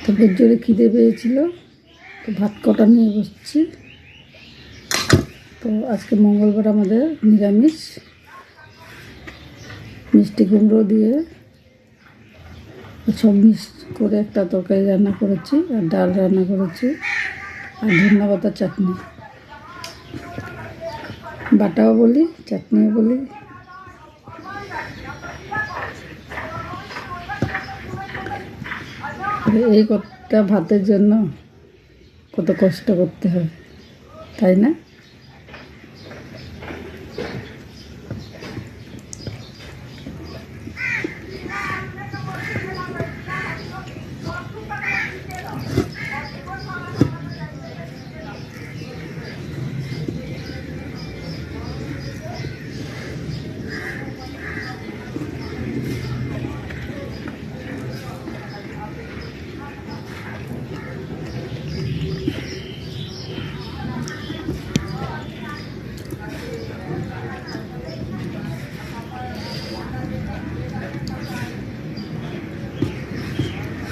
তো বেশ জোরে খিদে পেয়েছিল, তো ভাত কটা নিয়ে বসছি। তো আজকে মঙ্গলবার আমাদের নিরামিষ, মিষ্টি কুমড়ো দিয়ে সব মিক্স করে একটা তরকারি রান্না করেছি, আর ডাল রান্না করেছি, আর ধনিয়া পাতার চাটনি। বাটাও বলি, চাটনিও বলি। এই কটা ভাতের জন্য কত কষ্ট করতে হয়, তাই না?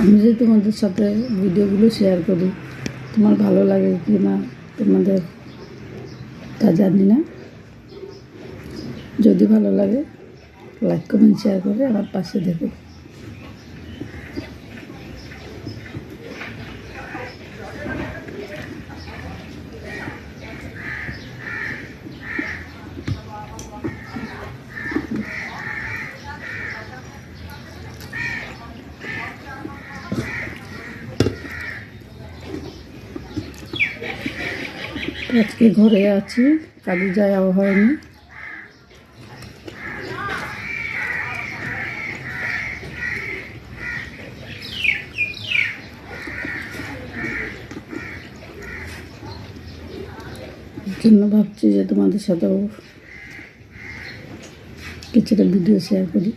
আমি যে তোমাদের সাথে ভিডিওগুলো শেয়ার করি, তোমার ভালো লাগে কি না তোমাদের তা জানি না। যদি ভালো লাগে লাইক কমেন্ট শেয়ার করে আমার পাশে দেখো। আজকে ঘরে আছি, কাজে যাওয়া হয়নি। জন্য ভাবছি যে তোমাদের সাথেও কিছুটা ভিডিও শেয়ার করি।